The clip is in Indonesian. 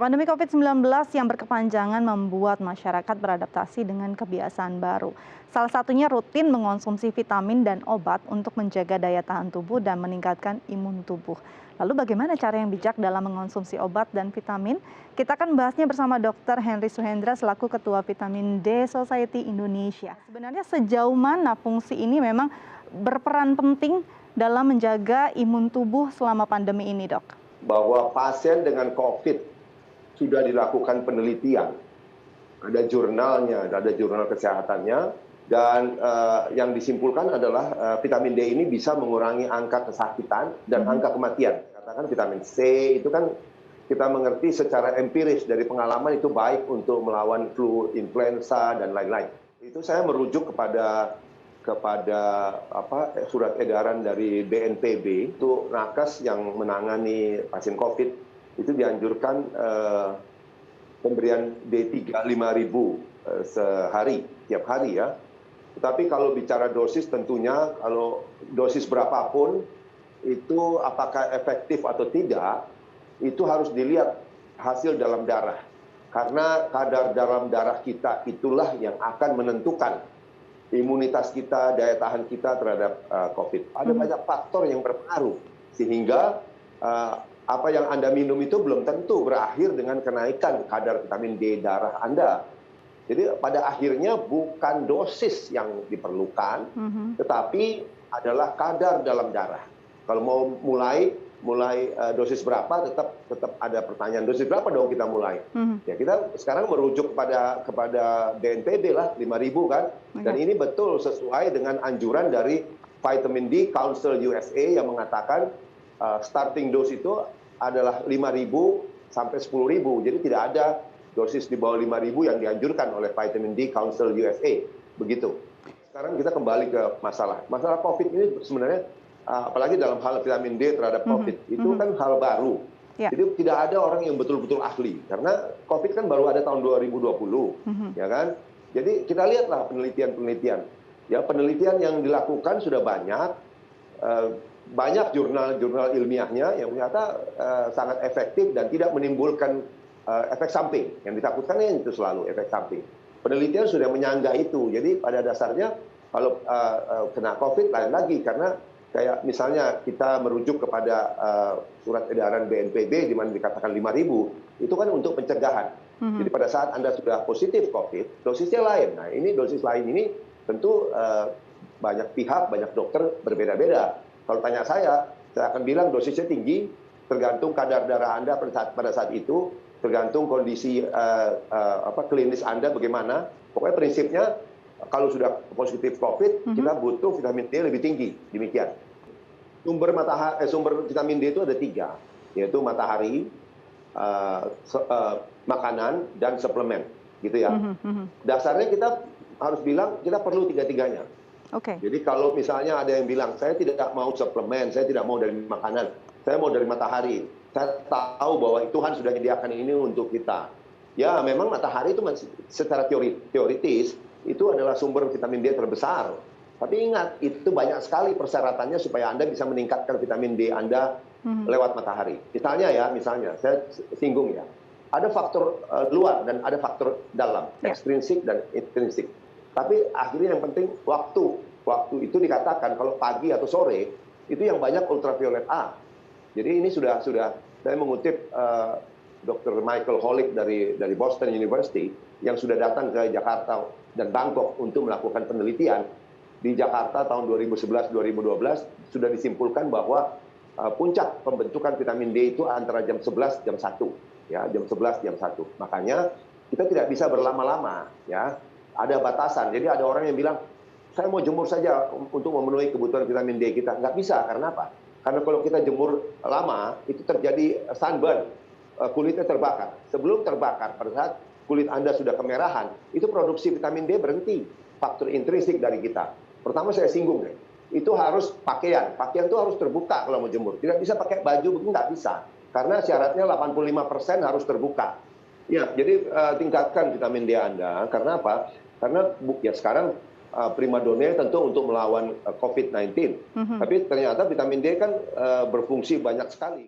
Pandemi COVID-19 yang berkepanjangan membuat masyarakat beradaptasi dengan kebiasaan baru. Salah satunya rutin mengonsumsi vitamin dan obat untuk menjaga daya tahan tubuh dan meningkatkan imun tubuh. Lalu bagaimana cara yang bijak dalam mengonsumsi obat dan vitamin? Kita akan membahasnya bersama Dr. Henry Suhendra selaku Ketua Vitamin D Society Indonesia. Sebenarnya sejauh mana fungsi ini memang berperan penting dalam menjaga imun tubuh selama pandemi ini, Dok? Bahwa pasien dengan COVID sudah dilakukan penelitian, ada jurnalnya, ada jurnal kesehatannya, dan yang disimpulkan adalah vitamin D ini bisa mengurangi angka kesakitan dan angka kematian. Katakan vitamin C itu kan kita mengerti secara empiris dari pengalaman itu baik untuk melawan flu, influenza, dan lain-lain. Itu saya merujuk kepada surat edaran dari BNPB, itu nakes yang menangani pasien COVID itu dianjurkan pemberian D3 5.000 sehari, tiap hari ya. Tetapi kalau bicara dosis tentunya kalau dosis berapapun itu apakah efektif atau tidak, itu harus dilihat hasil dalam darah. Karena kadar dalam darah kita itulah yang akan menentukan imunitas kita, daya tahan kita terhadap COVID. Ada banyak faktor yang berpengaruh sehingga apa yang Anda minum itu belum tentu berakhir dengan kenaikan kadar vitamin D darah Anda. Jadi pada akhirnya bukan dosis yang diperlukan, tetapi adalah kadar dalam darah. Kalau mau mulai dosis berapa, tetap ada pertanyaan, dosis berapa dong kita mulai? Ya kita sekarang merujuk kepada BNPB lah, 5.000 kan. Dan ini betul sesuai dengan anjuran dari Vitamin D Council USA yang mengatakan starting dose itu adalah 5.000 sampai 10.000. Jadi tidak ada dosis di bawah 5.000 yang dianjurkan oleh Vitamin D Council USA. Begitu. Sekarang kita kembali ke masalah COVID ini sebenarnya, apalagi dalam hal vitamin D terhadap COVID, itu kan hal baru. Jadi tidak ada orang yang betul-betul ahli. Karena COVID kan baru ada tahun 2020. Ya kan? Jadi kita lihatlah penelitian-penelitian. Ya, penelitian yang dilakukan sudah banyak. Banyak jurnal-jurnal ilmiahnya yang ternyata sangat efektif dan tidak menimbulkan efek samping. Yang ditakutkan itu selalu efek samping. Penelitian sudah menyangga itu. Jadi pada dasarnya kalau kena COVID lain lagi, karena kayak misalnya kita merujuk kepada surat edaran BNPB di mana dikatakan 5.000, itu kan untuk pencegahan. Jadi pada saat Anda sudah positif COVID, dosisnya lain. Nah ini dosis lain ini tentu banyak pihak, banyak dokter berbeda-beda. Kalau tanya saya akan bilang dosisnya tinggi, tergantung kadar darah Anda pada saat itu, tergantung kondisi klinis Anda bagaimana. Pokoknya prinsipnya kalau sudah positif COVID, kita butuh vitamin D lebih tinggi, demikian. Sumber vitamin D itu ada 3, yaitu matahari, makanan, dan suplemen, gitu ya. Dasarnya kita harus bilang kita perlu tiga-tiganya. Jadi kalau misalnya ada yang bilang, saya tidak mau suplemen, saya tidak mau dari makanan, saya mau dari matahari. Saya tahu bahwa Tuhan sudah menyediakan ini untuk kita. Ya memang matahari itu secara teoritis, itu adalah sumber vitamin D terbesar. Tapi ingat, itu banyak sekali persyaratannya supaya Anda bisa meningkatkan vitamin D Anda lewat matahari. Misalnya, saya singgung ya, ada faktor luar dan ada faktor dalam, ekstrinsik dan intrinsik. Tapi akhirnya yang penting waktu. Waktu itu dikatakan kalau pagi atau sore itu yang banyak ultraviolet A. Jadi ini sudah saya mengutip Dr. Michael Holick dari Boston University yang sudah datang ke Jakarta dan Bangkok untuk melakukan penelitian. Di Jakarta tahun 2011-2012 sudah disimpulkan bahwa puncak pembentukan vitamin D itu antara jam 11 jam 1. Ya, jam 11 jam 1. Makanya kita tidak bisa berlama-lama ya. Ada batasan. Jadi ada orang yang bilang, saya mau jemur saja untuk memenuhi kebutuhan vitamin D kita. Nggak bisa. Karena apa? Karena kalau kita jemur lama, itu terjadi sunburn. Kulitnya terbakar. Sebelum terbakar, pada saat kulit Anda sudah kemerahan, itu produksi vitamin D berhenti. Faktor intrinsik dari kita. Pertama saya singgung deh. Itu harus pakaian. Pakaian itu harus terbuka kalau mau jemur. Tidak bisa pakai baju, begitu nggak bisa. Karena syaratnya 85% harus terbuka. Ya, jadi tingkatkan vitamin D Anda. Karena apa? Karena ya sekarang primadona tentu untuk melawan COVID-19. Tapi ternyata vitamin D kan berfungsi banyak sekali.